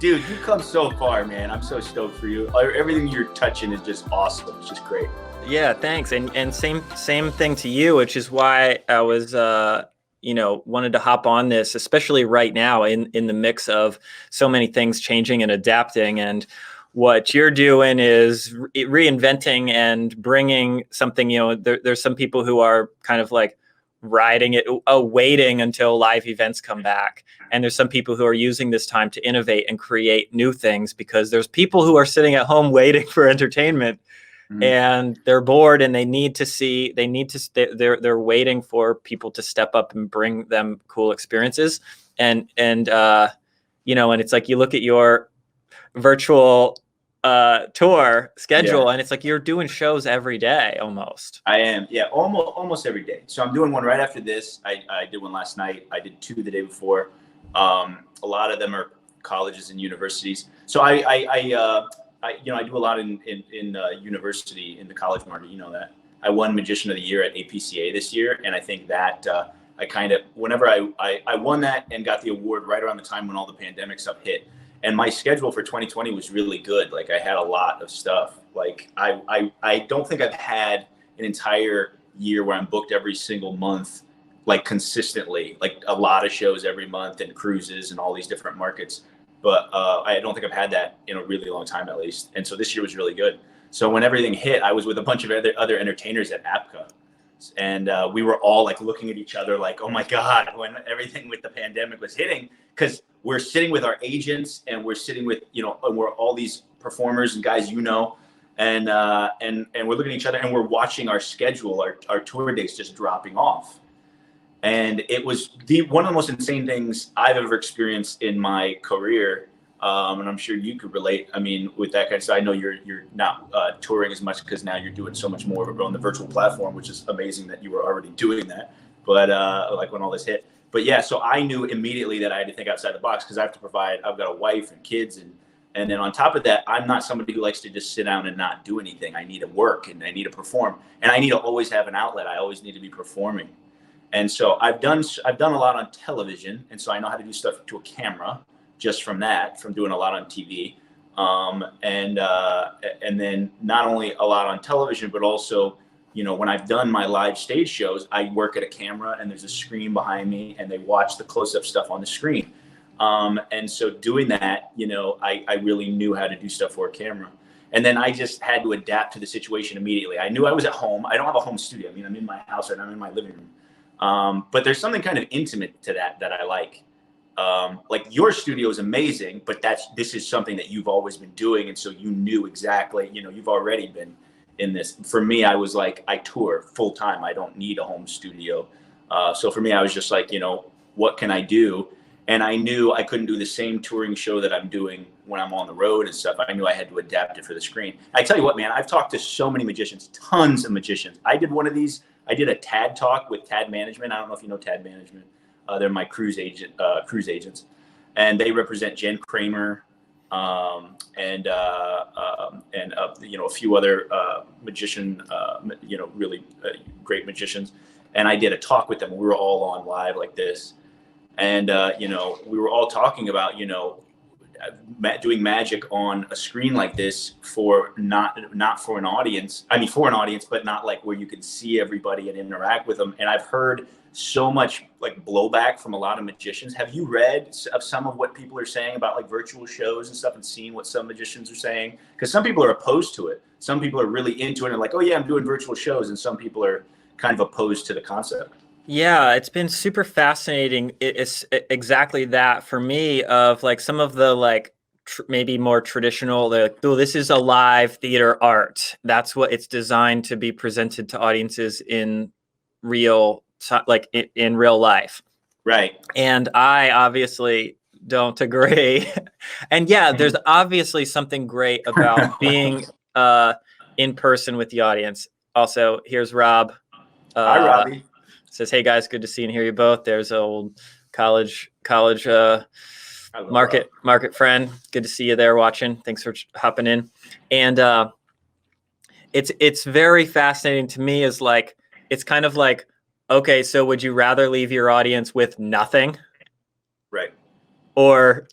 Dude, you've come so far, man. I'm so stoked for you. Everything you're touching is just awesome. It's just great. Yeah, thanks. And same thing to you, which is why I was wanted to hop on this, especially right now in the mix of so many things changing and adapting. And what you're doing is reinventing and bringing something, there's some people who are kind of like riding it, waiting until live events come back. And there's some people who are using this time to innovate and create new things because there's people who are sitting at home waiting for entertainment and they're bored and they're waiting for people to step up and bring them cool experiences. And it's like you look at your virtual tour schedule and it's like you're doing shows every day almost. I am. Yeah. Almost every day. So I'm doing one right after this. I did one last night. I did two the day before. A lot of them are colleges and universities. So I do a lot in university, in the college market. You know that. I won Magician of the Year at APCA this year, and I think that I kind of, whenever I won that and got the award right around the time when all the pandemic stuff hit, and my schedule for 2020 was really good. Like I had a lot of stuff. Like I don't think I've had an entire year where I'm booked every single month, like consistently, like a lot of shows every month and cruises and all these different markets. But I don't think I've had that in a really long time, at least. And so this year was really good. So when everything hit, I was with a bunch of other entertainers at APCA. And we were all like looking at each other like, oh my God, when everything with the pandemic was hitting, because we're sitting with our agents and we're sitting with, and we're all these performers and guys, and we're looking at each other and we're watching our schedule, our tour dates just dropping off. And it was one of the most insane things I've ever experienced in my career. And I'm sure you could relate. I mean, with that kind of stuff, I know you're not touring as much because now you're doing so much more on the virtual platform, which is amazing that you were already doing that. But like when all this hit. But yeah, so I knew immediately that I had to think outside the box because I have to provide. I've got a wife and kids, and then on top of that, I'm not somebody who likes to just sit down and not do anything. I need to work and I need to perform, and I need to always have an outlet. I always need to be performing. And so I've done a lot on television, and so I know how to do stuff to a camera just from doing a lot on TV, and then not only a lot on television, but also, when I've done my live stage shows, I work at a camera and there's a screen behind me, and they watch the close-up stuff on the screen. And so doing that, I really knew how to do stuff for a camera. And then I just had to adapt to the situation immediately. I knew I was at home. I don't have a home studio. I mean, I'm in my house and I'm in my living room. But there's something kind of intimate to that I like. Like your studio is amazing, but this is something that you've always been doing. And so you knew exactly, you've already been in this. For me, I was like, I tour full time. I don't need a home studio. So for me, I was just like, what can I do? And I knew I couldn't do the same touring show that I'm doing when I'm on the road and stuff. I knew I had to adapt it for the screen. I tell you what, man, I've talked to so many magicians, tons of magicians. I did one of these. I did a TAD talk with TAD Management. I don't know if you know TAD Management. They're my cruise agents, and they represent Jen Kramer and a few other really great magicians. And I did a talk with them. We were all on live like this, and we were all talking about doing magic on a screen like this for not for an audience. I mean, for an audience, but not like where you can see everybody and interact with them. And I've heard so much like blowback from a lot of magicians. Have you read of some of what people are saying about like virtual shows and stuff and seen what some magicians are saying? Because some people are opposed to it. Some people are really into it and like, oh yeah, I'm doing virtual shows. And some people are kind of opposed to the concept. Yeah, it's been super fascinating. It's exactly that for me of like some of the like maybe more traditional, like, oh, this is a live theater art. That's what it's designed to be presented to audiences in real in real life. Right. And I obviously don't agree. And yeah, there's obviously something great about being in person with the audience. Also, here's Rob. Hi, Robbie. Says, hey guys, good to see and hear you both. There's an old college market friend. Good to see you there watching. Thanks for hopping in. And it's very fascinating to me. Is like it's kind of like, okay, so would you rather leave your audience with nothing? Right. or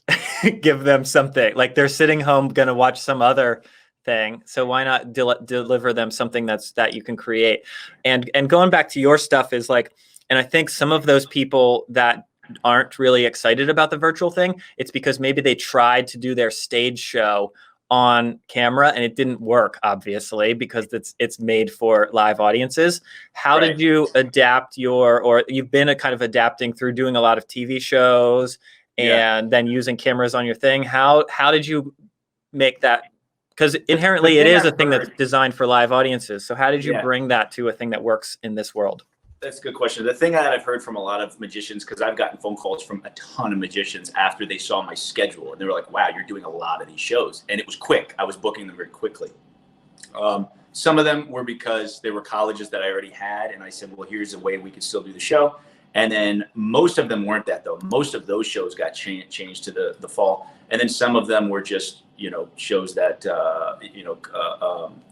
give them something like they're sitting home going to watch some other thing. So why not deliver them something that you can create? And going back to your stuff is like, and I think some of those people that aren't really excited about the virtual thing, it's because maybe they tried to do their stage show on camera and it didn't work, obviously, because it's made for live audiences. How Right. did you adapt or you've been a kind of adapting through doing a lot of TV shows Yeah. and then using cameras on your thing? How did you make that? Because The inherently it thing is a I've thing that's heard, designed for live audiences. So how did you yeah, bring that to a thing that works in this world? that's a good question. The thing that I've heard from a lot of magicians, because I've gotten phone calls from a ton of magicians after they saw my schedule, and they were like, "Wow, you're doing a lot of these shows," and it was quick. I was booking them very quickly. Some of them were because they were colleges that I already had, and I said, "Well, here's a way we could still do the show." And then most of them weren't that though. Most of those shows got changed to the fall, and then some of them were just shows that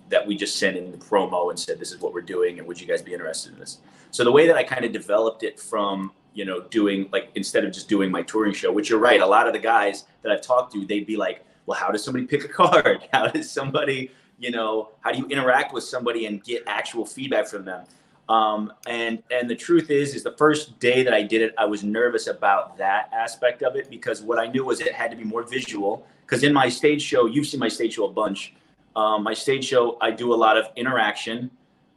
that we just sent in the promo and said, "This is what we're doing, and would you guys be interested in this?" So the way that I kind of developed it from doing, like, instead of just doing my touring show, which you're right, a lot of the guys that I've talked to, they'd be like, "Well, how does somebody pick a card? How does somebody how do you interact with somebody and get actual feedback from them?" And the truth is the first day that I did it, I was nervous about that aspect of it, because what I knew was it had to be more visual. Because in my stage show, you've seen my stage show a bunch. My stage show, I do a lot of interaction,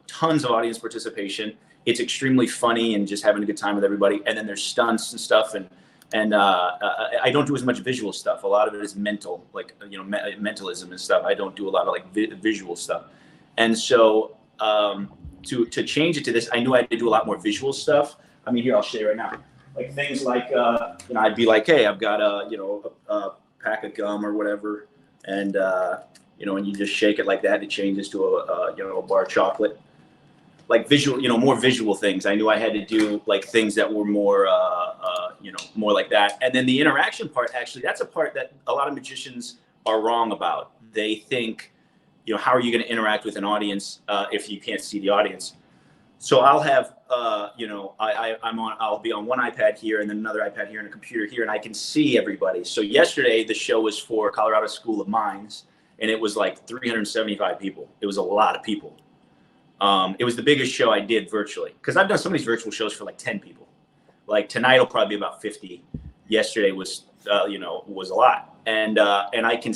tons of audience participation. It's extremely funny and just having a good time with everybody. And then there's stunts and stuff, and I don't do as much visual stuff. A lot of it is mental, like mentalism and stuff. I don't do a lot of like visual stuff. And so to change it to this, I knew I had to do a lot more visual stuff. I mean, here, I'll show you right now. Like things like I'd be like, "Hey, I've got a pack of gum or whatever," and and you just shake it like that. It changes to a bar of chocolate. Like visual, more visual things. I knew I had to do like things that were more, more like that. And then the interaction part, actually, that's a part that a lot of magicians are wrong about. They think, how are you going to interact with an audience if you can't see the audience? So I'll have, I'll be on one iPad here and then another iPad here and a computer here, and I can see everybody. So yesterday the show was for Colorado School of Mines, and it was like 375 people. It was a lot of people. It was the biggest show I did virtually, because I've done some of these virtual shows for like 10 people. Like tonight will probably be about 50. Yesterday was a lot. And I can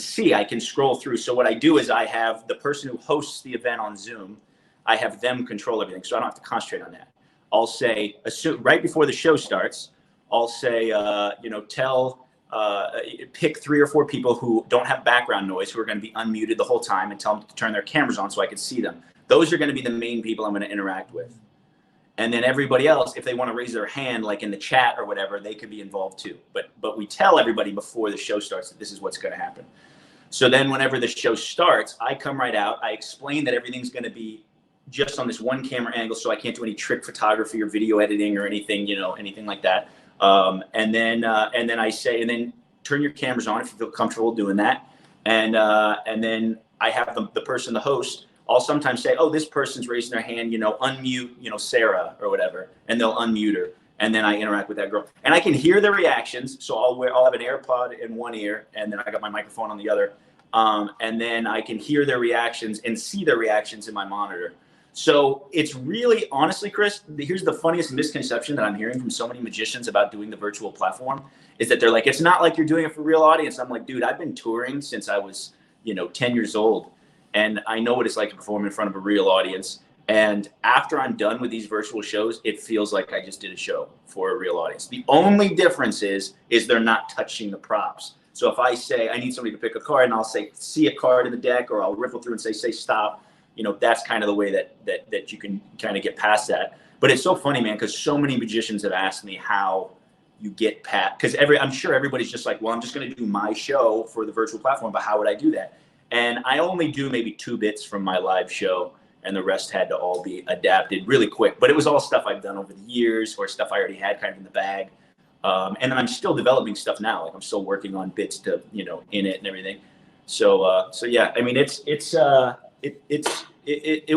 scroll through. So what I do is I have the person who hosts the event on Zoom, I have them control everything, so I don't have to concentrate on that. I'll say, right before the show starts, I'll say, pick 3 or 4 people who don't have background noise, who are going to be unmuted the whole time, and tell them to turn their cameras on so I can see them. Those are going to be the main people I'm going to interact with. And then everybody else, if they want to raise their hand, like in the chat or whatever, they could be involved too. But we tell everybody before the show starts that this is what's going to happen. So then whenever the show starts, I come right out. I explain that everything's going to be just on this one camera angle, so I can't do any trick photography or video editing or anything, anything like that. And then I say, and then turn your cameras on if you feel comfortable doing that. And then I have the person, the host, I'll sometimes say, "Oh, this person's raising their hand, unmute, Sarah or whatever," and they'll unmute her. And then I interact with that girl, and I can hear the reactions. So I'll have an AirPod in one ear, and then I got my microphone on the other. And then I can hear their reactions and see their reactions in my monitor. So it's really, honestly, Chris, here's the funniest misconception that I'm hearing from so many magicians about doing the virtual platform, is that they're like, "It's not like you're doing it for real audience." I'm like, dude, I've been touring since I was, 10 years old. And I know what it's like to perform in front of a real audience. And after I'm done with these virtual shows, it feels like I just did a show for a real audience. The only difference is they're not touching the props. So if I say I need somebody to pick a card, and I'll say, "See a card in the deck," or I'll riffle through and say stop, that's kind of the way that you can kind of get past that. But it's so funny, man, because so many magicians have asked me how you get past, because I'm sure everybody's just like, "Well, I'm just going to do my show for the virtual platform, but how would I do that?" And I only do maybe 2 bits from my live show, and the rest had to all be adapted really quick. But it was all stuff I've done over the years, or stuff I already had kind of in the bag. And then I'm still developing stuff now. Like I'm still working on bits to, in it and everything. So yeah, I mean, it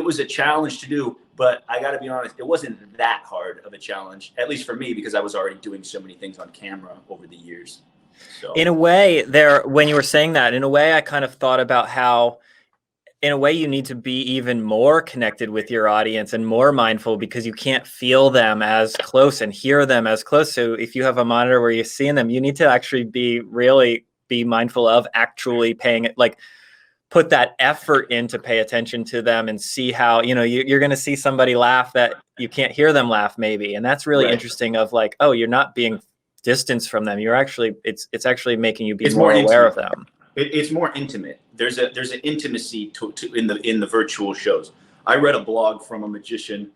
was a challenge to do, but I got to be honest, it wasn't that hard of a challenge, at least for me, because I was already doing so many things on camera over the years. So In a way, when you were saying that, in a way, I kind of thought about how, in a way, you need to be even more connected with your audience and more mindful because you can't feel them as close and hear them as close. So if you have a monitor where you're seeing them, you need to actually really be mindful of actually paying it, like put that effort in to pay attention to them and see how, you're going to see somebody laugh that you can't hear them laugh maybe. And that's really right. interesting of like, oh, you're not being distanced from them. You're actually, it's actually making you be It's more aware intimate. of them. It's more intimate. There's an intimacy to in the virtual shows. I read a blog from a magician.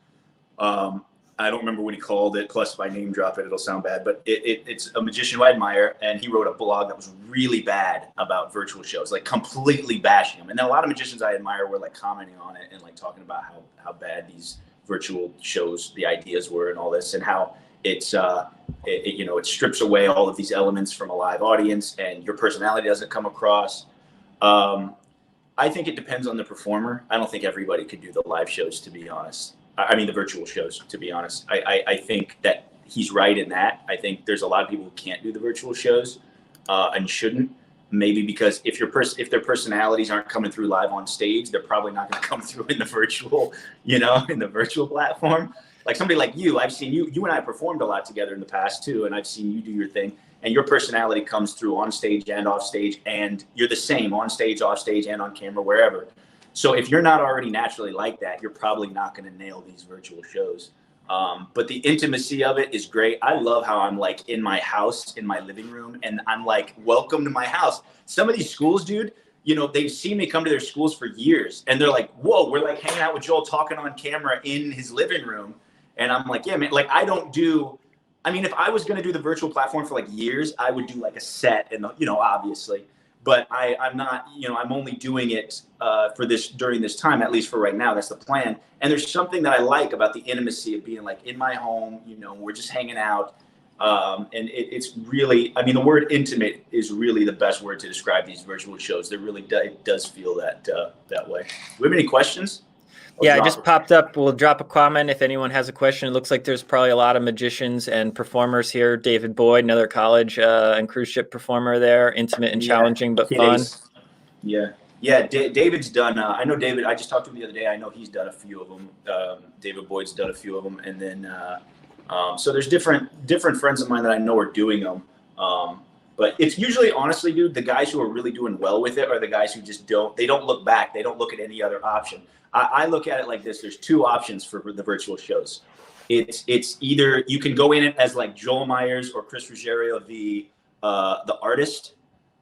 I don't remember what he called it. Plus, if I name drop it, it'll sound bad. But it's a magician who I admire, and he wrote a blog that was really bad about virtual shows, like completely bashing them. And then a lot of magicians I admire were like commenting on it and like talking about how bad these virtual shows, the ideas were, and all this, and how it's it strips away all of these elements from a live audience, and your personality doesn't come across. I think it depends on the performer. I don't think everybody could do the live shows, to be honest. I mean, the virtual shows, to be honest. I think that he's right in that. I think there's a lot of people who can't do the virtual shows and shouldn't. Maybe because if their personalities aren't coming through live on stage, they're probably not going to come through in the virtual, in the virtual platform. Like somebody like you, I've seen you and I performed a lot together in the past too, and I've seen you do your thing, and your personality comes through on stage and off stage, and you're the same on stage, off stage, and on camera, wherever. So if you're not already naturally like that, you're probably not going to nail these virtual shows. But the intimacy of it is great. I love how I'm like in my house, in my living room, and I'm like, welcome to my house. Some of these schools, dude, they've seen me come to their schools for years, and they're like, whoa, we're like hanging out with Joel talking on camera in his living room. And I'm like, yeah, man, like if I was going to do the virtual platform for like years, I would do like a set and, obviously, but I'm not, I'm only doing it during this time, at least for right now. That's the plan. And there's something that I like about the intimacy of being like in my home, we're just hanging out. And it's really, the word intimate is really the best word to describe these virtual shows. It does feel that way. Do we have any questions? Yeah, I just popped up. We'll drop a comment if anyone has a question. It looks like there's probably a lot of magicians and performers here. David Boyd, another college and cruise ship performer there. Intimate and challenging, but fun. Yeah. David's done. I know David. I just talked to him the other day. I know he's done a few of them. David Boyd's done a few of them, and then so there's different friends of mine that I know are doing them. But it's usually, honestly, dude, the guys who are really doing well with it are the guys who just don't look back. They don't look at any other option. I look at it like this. There's two options for the virtual shows. It's either you can go in it as like Joel Meyers or Chris Ruggiero, the artist,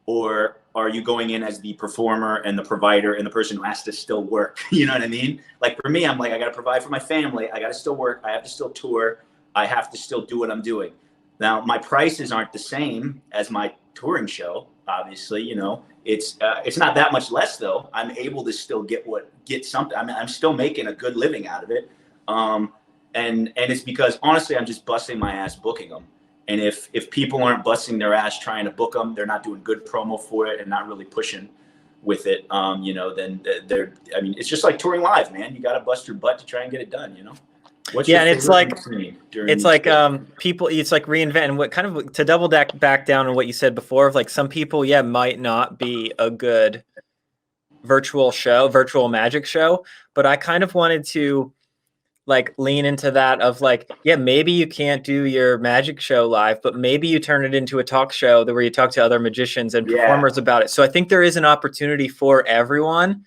or are you going in as the performer and the provider and the person who has to still work? You know what I mean? Like for me, I'm like, I got to provide for my family. I got to still work. I have to still tour. I have to still do what I'm doing. Now, my prices aren't the same as my touring show, obviously, it's not that much less though. I'm able to still get something. I'm still making a good living out of it. And it's because honestly, I'm just busting my ass booking them. And if people aren't busting their ass trying to book them, they're not doing good promo for it and not really pushing with it, then it's just like touring live, man. You got to bust your butt to try and get it done, What's and it's like people, it's like reinvent. And what kind of to double back down on what you said before of like some people, might not be a good virtual magic show, but I kind of wanted to like lean into that of like, maybe you can't do your magic show live, but maybe you turn it into a talk show where you talk to other magicians and performers about it. So I think there is an opportunity for everyone.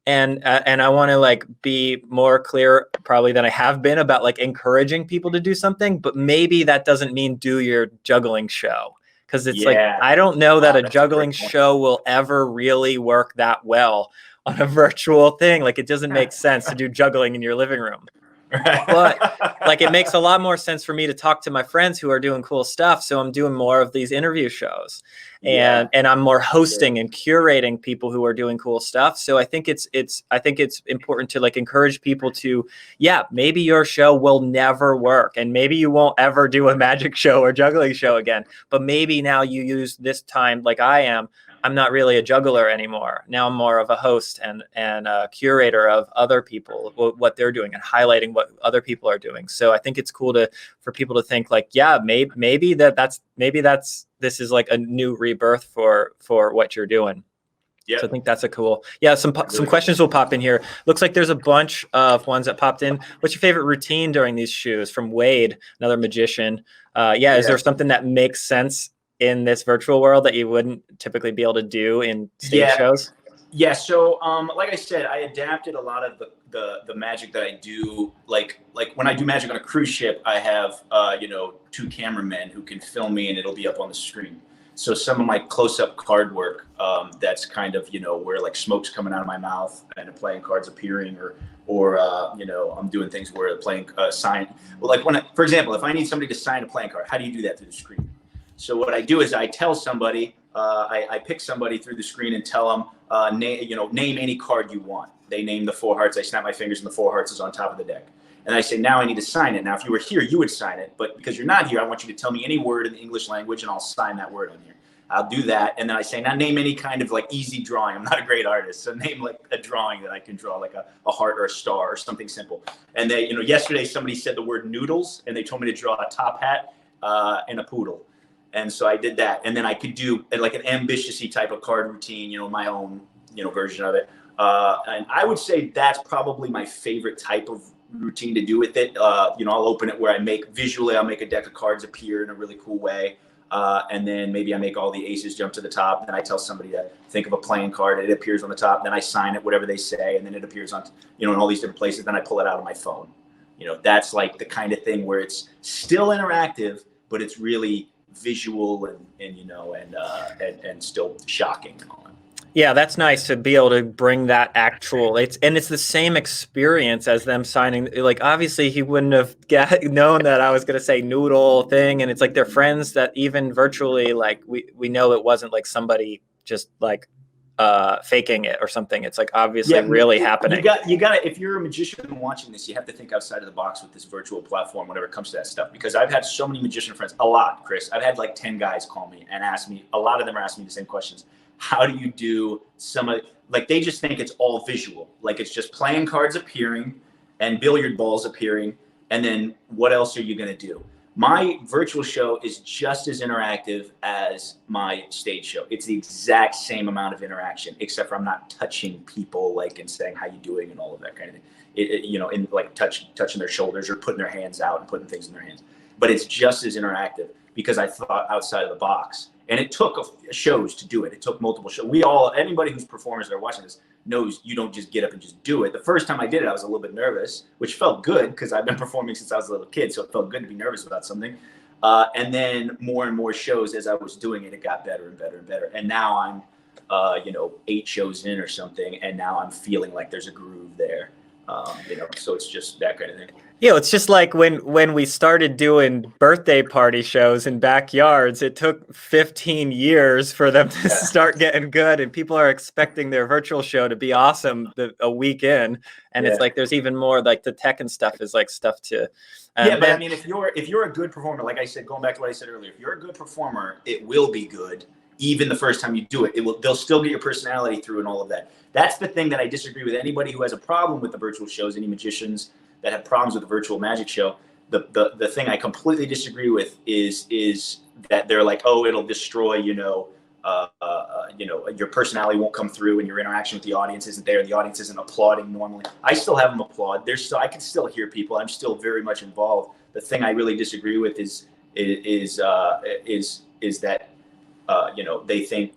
And I want to like be more clear probably than I have been about like encouraging people to do something, but maybe that doesn't mean do your juggling show. Cause it's like, I don't know that a juggling show will ever really work that well on a virtual thing. Like it doesn't make sense to do juggling in your living room. But like it makes a lot more sense for me to talk to my friends who are doing cool stuff. So I'm doing more of these interview shows and I'm more hosting and curating people who are doing cool stuff. So I think it's important to like encourage people to, maybe your show will never work and maybe you won't ever do a magic show or juggling show again. But maybe now you use this time like I'm I'm not really a juggler anymore. Now I'm more of a host and a curator of other people, what they're doing, and highlighting what other people are doing. So I think it's cool for people to think like, yeah, maybe this is like a new rebirth for what you're doing. Yeah. So I think that's a cool. Yeah, some questions will pop in here. Looks like there's a bunch of ones that popped in. What's your favorite routine during these shows? From Wade, another magician. Is there something that makes sense in this virtual world that you wouldn't typically be able to do in stage shows? Yeah. So, like I said, I adapted a lot of the magic that I do. Like when I do magic on a cruise ship, I have, 2 cameramen who can film me and it'll be up on the screen. So some of my close-up card work, that's kind of, where like smoke's coming out of my mouth and playing cards appearing, or I'm doing things where playing sign. Well, like for example, if I need somebody to sign a playing card, how do you do that through the screen? So what I do is I tell somebody, I pick somebody through the screen and tell them, name any card you want. They name the 4 hearts. I snap my fingers and the 4 hearts is on top of the deck. And I say, now I need to sign it. Now, if you were here, you would sign it. But because you're not here, I want you to tell me any word in the English language and I'll sign that word on here. I'll do that. And then I say, now name any kind of like easy drawing. I'm not a great artist. So name like a drawing that I can draw, like a heart or a star or something simple. And they, yesterday somebody said the word noodles and they told me to draw a top hat and a poodle. And so I did that. And then I could do like an ambitious-y type of card routine, my own, version of it. And I would say that's probably my favorite type of routine to do with it. I'll open it where I'll make a deck of cards appear in a really cool way. And then maybe I make all the aces jump to the top. And then I tell somebody to think of a playing card. It appears on the top. Then I sign it, whatever they say. And then it appears on, in all these different places. Then I pull it out of my phone. That's like the kind of thing where it's still interactive, but it's really visual and still shocking and all that. Yeah, that's nice to be able to bring that actual. It's the same experience as them signing. Like obviously he wouldn't have known that I was going to say noodle thing, and it's like they're friends that even virtually, like we know it wasn't like somebody just like faking it or something. It's like obviously really happening. You got to, if you're a magician watching this, you have to think outside of the box with this virtual platform whenever it comes to that stuff. Because I've had so many magician friends, a lot, Chris. I've had like 10 guys call me and ask me. A lot of them are asking me the same questions. How do you do like they just think it's all visual, like it's just playing cards appearing and billiard balls appearing, and then what else are you going to do? My virtual show is just as interactive as my stage show. It's the exact same amount of interaction, except for I'm not touching people like and saying how you doing and all of that kind of thing. In like touching their shoulders or putting their hands out and putting things in their hands. But it's just as interactive because I thought outside of the box. And it took shows to do it. It took multiple shows. Anybody who's performers that are watching this knows you don't just get up and just do it. The first time I did it, I was a little bit nervous, which felt good because I've been performing since I was a little kid. So it felt good to be nervous about something. And then more and more shows as I was doing it, it got better and better and better. And now I'm, 8 shows in or something. And now I'm feeling like there's a groove there. So it's just that kind of thing. It's just like when we started doing birthday party shows in backyards, it took 15 years for them to start getting good, and people are expecting their virtual show to be awesome a week in, and it's like there's even more like the tech and stuff is like stuff to. But I mean, if you're a good performer, like I said, going back to what I said earlier, if you're a good performer, it will be good. Even the first time you do it, they'll still get your personality through and all of that. That's the thing that I disagree with anybody who has a problem with the virtual shows, any magicians that have problems with the virtual magic show. The thing I completely disagree with is that they're like, oh, it'll destroy, your personality won't come through and your interaction with the audience isn't there. The audience isn't applauding normally. I still have them applaud. I can still hear people. I'm still very much involved. The thing I really disagree with is that, they think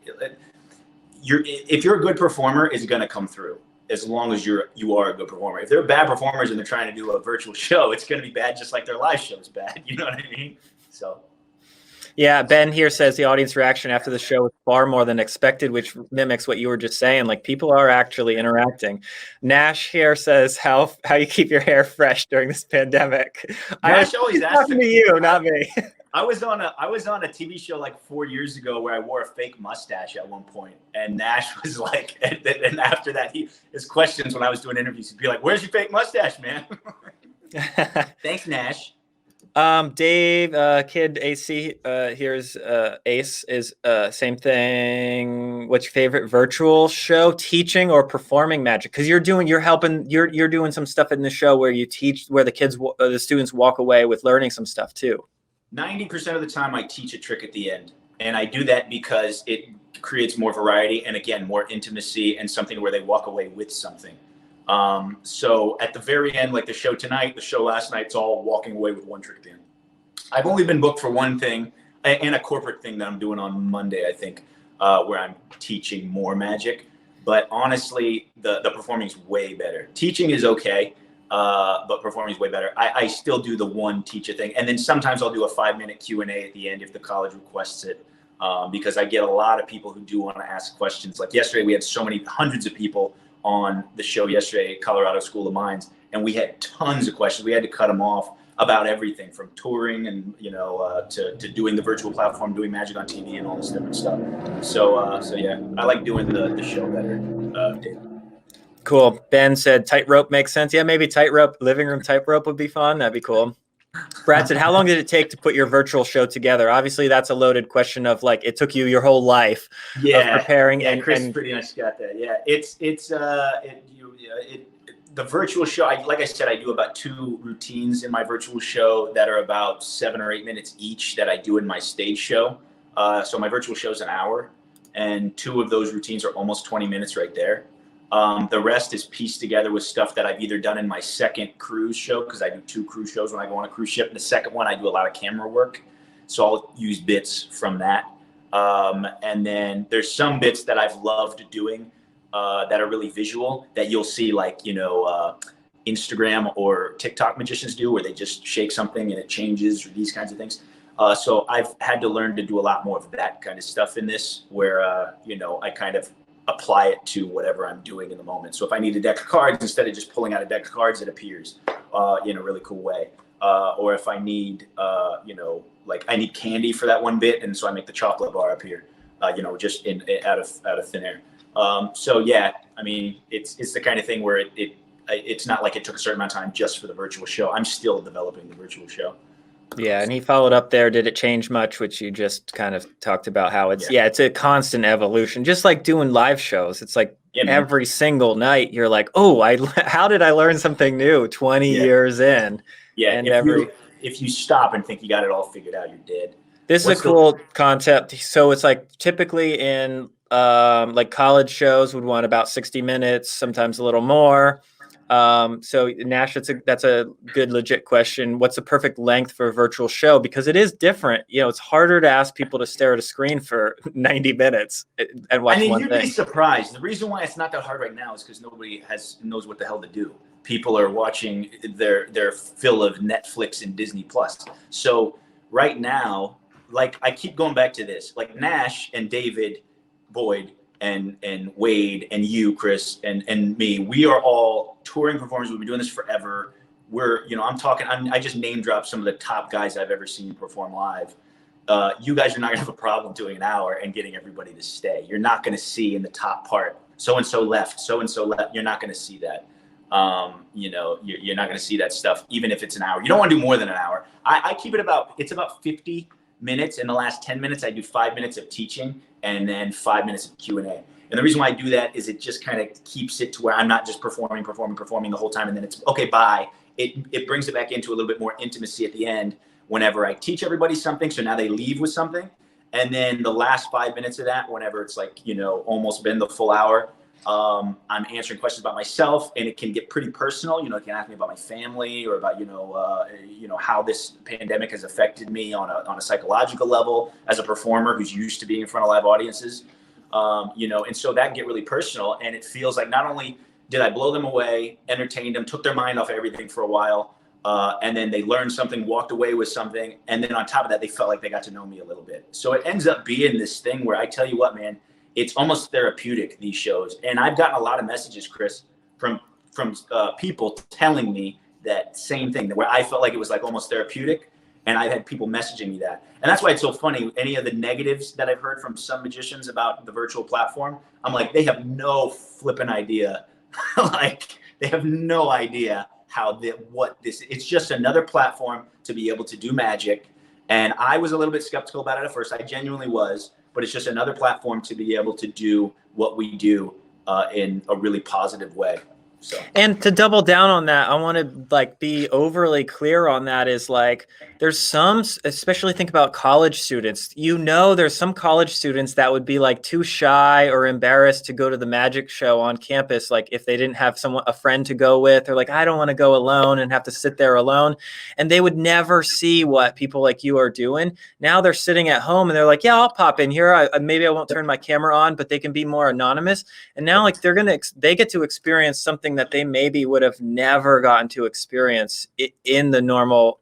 if you're a good performer, it's going to come through as long as you are a good performer. If they're bad performers and they're trying to do a virtual show, it's going to be bad just like their live show is bad. You know what I mean? So. Yeah, Ben here says the audience reaction after the show was far more than expected, which mimics what you were just saying. Like people are actually interacting. Nash here says how you keep your hair fresh during this pandemic. Nash always asks talking to you, not me. I was on a TV show like 4 years ago where I wore a fake mustache at one point, and Nash was like, and after that, his questions when I was doing interviews, he'd be like, "Where's your fake mustache, man?" Thanks, Nash. Dave, Kid AC, here's Ace is same thing. What's your favorite virtual show, teaching or performing magic? Because you're doing some stuff in the show where you teach, where the students walk away with learning some stuff too. 90% of the time I teach a trick at the end, and I do that because it creates more variety and, again, more intimacy and something where they walk away with something. So at the very end, like the show tonight, the show last night, it's all walking away with one trick at the end. I've only been booked for one thing, and a corporate thing that I'm doing on Monday, I think, where I'm teaching more magic. But honestly, the performing is way better. Teaching is okay, but performing is way better. I still do the one teacher thing, and then sometimes I'll do a 5-minute Q&A at the end if the college requests it, because I get a lot of people who do want to ask questions. Like yesterday, we had hundreds of people on the show yesterday at Colorado School of Mines, and we had tons of questions. We had to cut them off about everything from touring and to doing the virtual platform, doing magic on TV, and all this different stuff. So yeah, I like doing the show better. Cool. Ben said tightrope makes sense. Yeah, maybe tightrope, living room tightrope would be fun. That'd be cool. Brad said, how long did it take to put your virtual show together? Obviously, that's a loaded question of like, it took you your whole life of preparing. Yeah, Chris pretty much got that. Yeah, the virtual show, like I said, I do about 2 routines in my virtual show that are about 7 or 8 minutes each that I do in my stage show. So my virtual show is an hour, and 2 of those routines are almost 20 minutes right there. The rest is pieced together with stuff that I've either done in my second cruise show, because I do 2 cruise shows when I go on a cruise ship. The second one, I do a lot of camera work, so I'll use bits from that. And then there's some bits that I've loved doing that are really visual that you'll see, like, Instagram or TikTok magicians do, where they just shake something and it changes, or these kinds of things. So I've had to learn to do a lot more of that kind of stuff in this, where, I kind of apply it to whatever I'm doing in the moment. So if I need a deck of cards, instead of just pulling out a deck of cards, it appears in a really cool way. Or if I need, like I need candy for that one bit, and so I make the chocolate bar appear, just out of thin air. So yeah, I mean, it's the kind of thing where it's not like it took a certain amount of time just for the virtual show. I'm still developing the virtual show. Yeah, and he followed up there. Did it change much? Which you just kind of talked about how it's it's a constant evolution, just like doing live shows. It's like every single night you're like, oh, how did I learn something new 20 years in? Yeah, and if you stop and think you got it all figured out, you're dead. This is a cool concept. So it's like typically in like college shows would want about 60 minutes, sometimes a little more. So Nash, that's a good legit question. What's the perfect length for a virtual show? Because it is different. It's harder to ask people to stare at a screen for 90 minutes and watch one thing. You'd be surprised. The reason why it's not that hard right now is because nobody knows what the hell to do. People are watching their fill of Netflix and Disney Plus. So right now, like, I keep going back to this, like Nash and David Boyd and Wade and you, Chris, and me, we are all touring performers. We've been doing this forever. I just name dropped some of the top guys I've ever seen perform live. You guys are not gonna have a problem doing an hour and getting everybody to stay. You're not gonna see in the top part, so-and-so left, so-and-so left. You're not gonna see that. You're not gonna see that stuff, even if it's an hour. You don't wanna do more than an hour. I keep it about 50 minutes. In the last 10 minutes, I do 5 minutes of teaching and then 5 minutes of Q&A. And the reason why I do that is it just kind of keeps it to where I'm not just performing the whole time, and then it's okay, bye. It brings it back into a little bit more intimacy at the end whenever I teach everybody something. So now they leave with something. And then the last 5 minutes of that, whenever it's like, almost been the full hour, I'm answering questions about myself, and it can get pretty personal. It can ask me about my family, or about, how this pandemic has affected me on a psychological level as a performer who's used to being in front of live audiences. And so that can get really personal, and it feels like not only did I blow them away, entertained them, took their mind off everything for a while, and then they learned something, walked away with something, and then on top of that, they felt like they got to know me a little bit. So it ends up being this thing where I tell you what, man, it's almost therapeutic, these shows. And I've gotten a lot of messages, Chris, from people telling me that same thing, where I felt like it was like almost therapeutic. And I've had people messaging me that. And that's why it's so funny. Any of the negatives that I've heard from some magicians about the virtual platform, I'm like, they have no flipping idea. Like, they have no idea it's just another platform to be able to do magic. And I was a little bit skeptical about it at first. I genuinely was, but it's just another platform to be able to do what we do in a really positive way. So. And to double down on that, I want to like be overly clear on that is like, there's some, especially think about college students, there's some college students that would be like too shy or embarrassed to go to the magic show on campus. Like if they didn't have a friend to go with, or like, I don't want to go alone and have to sit there alone. And they would never see what people like you are doing. Now they're sitting at home and they're like, yeah, I'll pop in here. Maybe I won't turn my camera on, but they can be more anonymous. And now like they get to experience something that they maybe would have never gotten to experience in the normal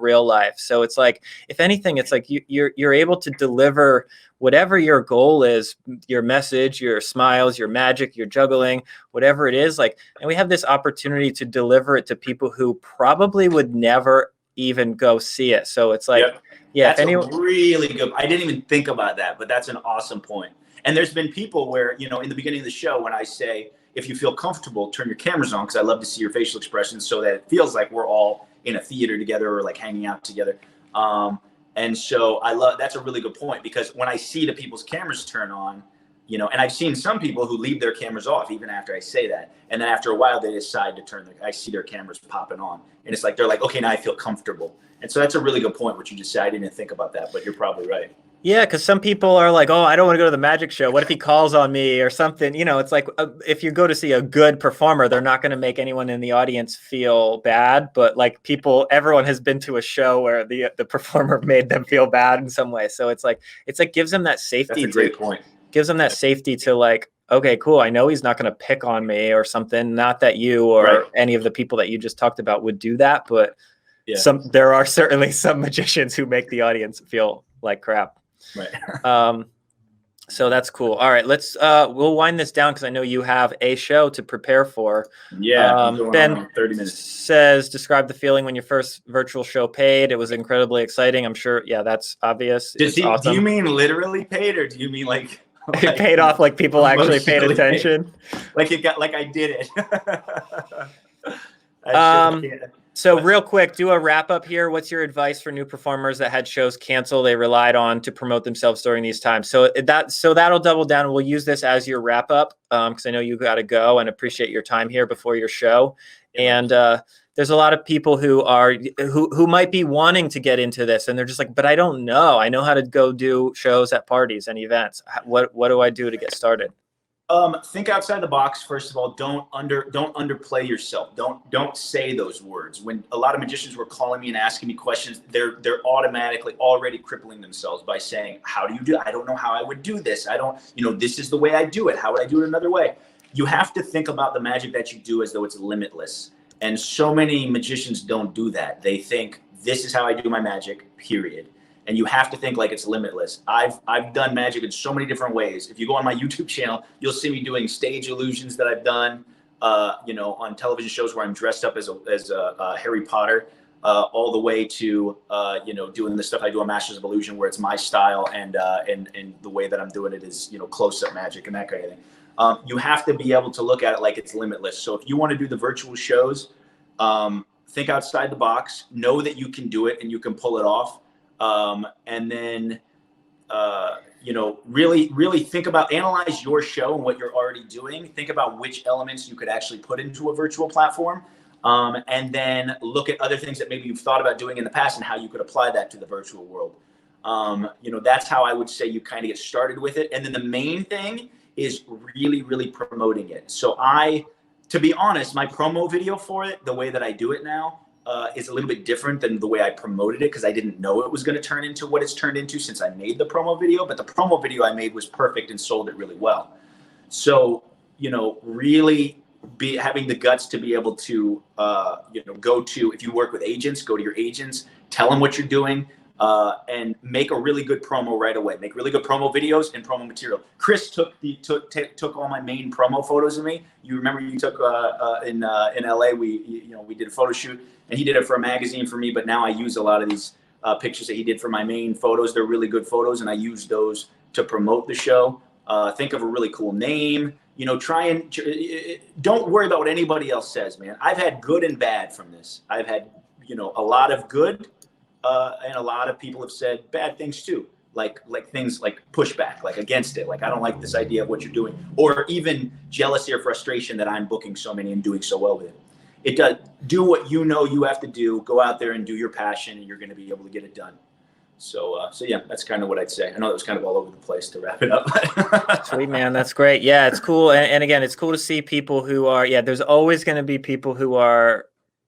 real life. So it's like, if anything, it's like you're able to deliver whatever your goal is, your message, your smiles, your magic, your juggling, whatever it is, like, and we have this opportunity to deliver it to people who probably would never even go see it. So it's like, yeah, that's really good. I didn't even think about that, but that's an awesome point. And there's been people where, in the beginning of the show, when I say, if you feel comfortable, turn your cameras on, because I love to see your facial expressions so that it feels like we're all in a theater together or like hanging out together. And so that's a really good point, because when I see the people's cameras turn on, and I've seen some people who leave their cameras off even after I say that. And then after a while, they decide to I see their cameras popping on. And it's like, they're like, okay, now I feel comfortable. And so that's a really good point, what you just said. I didn't think about that, but you're probably right. Yeah, because some people are like, oh, I don't want to go to the magic show. What if he calls on me or something? It's like if you go to see a good performer, they're not going to make anyone in the audience feel bad. But like everyone has been to a show where the performer made them feel bad in some way. So it's like gives them that safety. That's a great point. Gives them that safety to like, okay, cool. I know he's not going to pick on me or something. Not that you or any of the people that you just talked about would do that, but there are certainly some magicians who make the audience feel like crap. Right. So that's cool. All right, we'll wind this down because I know you have a show to prepare for. Yeah. Ben 30 minutes. says, describe the feeling when your first virtual show paid. It was incredibly exciting. I'm sure. Yeah, that's obvious. Awesome. Do you mean literally paid, or do you mean like it paid off, like people actually paid attention? Like I did it. So real quick, do a wrap up here. What's your advice for new performers that had shows cancel they relied on to promote themselves during these times? So that'll double down. We'll use this as your wrap up because I know you got to go, and appreciate your time here before your show. And there's a lot of people who might be wanting to get into this, and they're just like, but I don't know. I know how to go do shows at parties and events. What do I do to get started? Think outside the box. First of all, don't underplay yourself. Don't say those words. When a lot of magicians were calling me and asking me questions, they're automatically already crippling themselves by saying, how do you do it? I don't know how I would do this. I don't, this is the way I do it. How would I do it another way? You have to think about the magic that you do as though it's limitless. And so many magicians don't do that. They think, this is how I do my magic, period. And you have to think like it's limitless. I've done magic in so many different ways. If you go on my YouTube channel, you'll see me doing stage illusions that I've done, on television shows where I'm dressed up as Harry Potter, all the way to, doing the stuff I do on Masters of Illusion, where it's my style and the way that I'm doing it is, close-up magic and that kind of thing. You have to be able to look at it like it's limitless. So if you want to do the virtual shows, think outside the box, know that you can do it and you can pull it off. And then, really think about, analyze your show and what you're already doing. Think about which elements you could actually put into a virtual platform. And then look at other things that maybe you've thought about doing in the past and how you could apply that to the virtual world. That's how I would say you kind of get started with it. And then the main thing is really, really promoting it. So to be honest, my promo video for it, the way that I do it now, is a little bit different than the way I promoted it, because I didn't know it was going to turn into what it's turned into since I made the promo video. But the promo video I made was perfect and sold it really well. So, really having the guts to be able to, go to, if you work with agents, go to your agents, tell them what you're doing, and make a really good promo right away. Make really good promo videos and promo material. Chris took all my main promo photos of me. You remember you took in LA, we did a photo shoot, and he did it for a magazine for me. But now I use a lot of these pictures that he did for my main photos. They're really good photos, and I use those to promote the show. Think of a really cool name. You know, don't worry about what anybody else says, man. I've had good and bad from this. I've had, you know, a lot of good, and a lot of people have said bad things too. Like things like pushback, like against it. Like, I don't like this idea of what you're doing, or even jealousy or frustration that I'm booking so many and doing so well with it. It does. Do what you know you have to do. Go out there and do your passion, and you're going to be able to get it done. So yeah, that's kind of what I'd say. I know that was kind of all over the place to wrap it up. Sweet, man. That's great. Yeah, it's cool. And again, it's cool to see people who are, there's always going to be people who are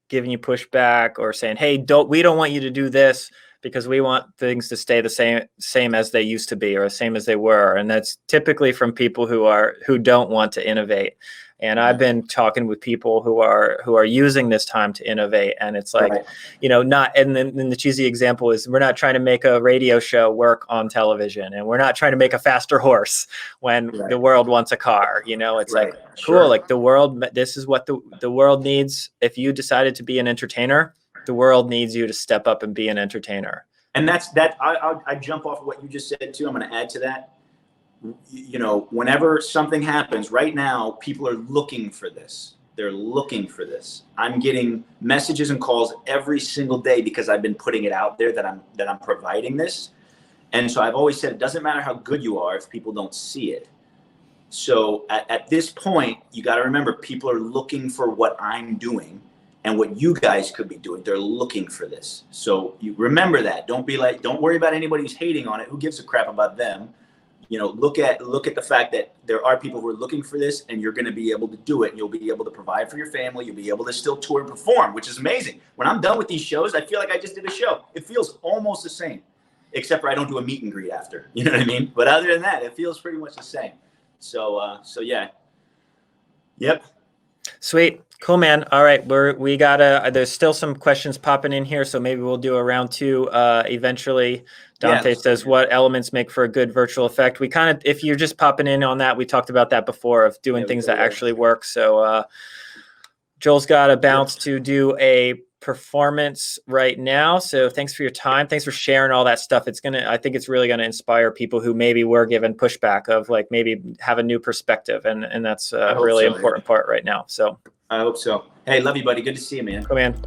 giving you pushback or saying, hey, we don't want you to do this because we want things to stay the same as they used to be or the same as they were. And that's typically from people who don't want to innovate. And I've been talking with people who are using this time to innovate, and it's like, right. you know, and then the cheesy example is we're not trying to make a radio show work on television, and we're not trying to make a faster horse when the world wants a car. You know, it's like, cool, like the world, this is what the world needs. If you decided to be an entertainer, the world needs you to step up and be an entertainer. And I jump off of what you just said too. I'm going to add to that. You know, whenever something happens right now, people are looking for this. They're looking for this. I'm getting messages and calls every single day because I've been putting it out there that I'm providing this. And so I've always said, it doesn't matter how good you are if people don't see it. So at this point, you got to remember, people are looking for what I'm doing and what you guys could be doing. They're looking for this. So you remember that. Don't worry about anybody who's hating on it. Who gives a crap about them? You know, look at the fact that there are people who are looking for this, and you're going to be able to do it. And you'll be able to provide for your family. You'll be able to still tour and perform, which is amazing. When I'm done with these shows, I feel like I just did a show. It feels almost the same, except for I don't do a meet and greet after. You know what I mean? But other than that, it feels pretty much the same. So yeah. Yep. Sweet. Cool, man. All right. We gotta, there's still some questions popping in here. So maybe we'll do a round two eventually. Dante says, what elements make for a good virtual effect? We kind of, if you're just popping in on that, we talked about that before of doing things that actually work. So Joel's got to bounce to do a performance right now. So thanks for your time. Thanks for sharing all that stuff. I think it's really going to inspire people who maybe were given pushback of like maybe have a new perspective. And that's a really important part right now. So I hope so. Hey, love you, buddy. Good to see you, man. Cool, man.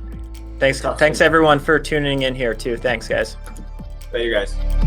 Thanks everyone for tuning in here too. Thanks, guys. Later, guys.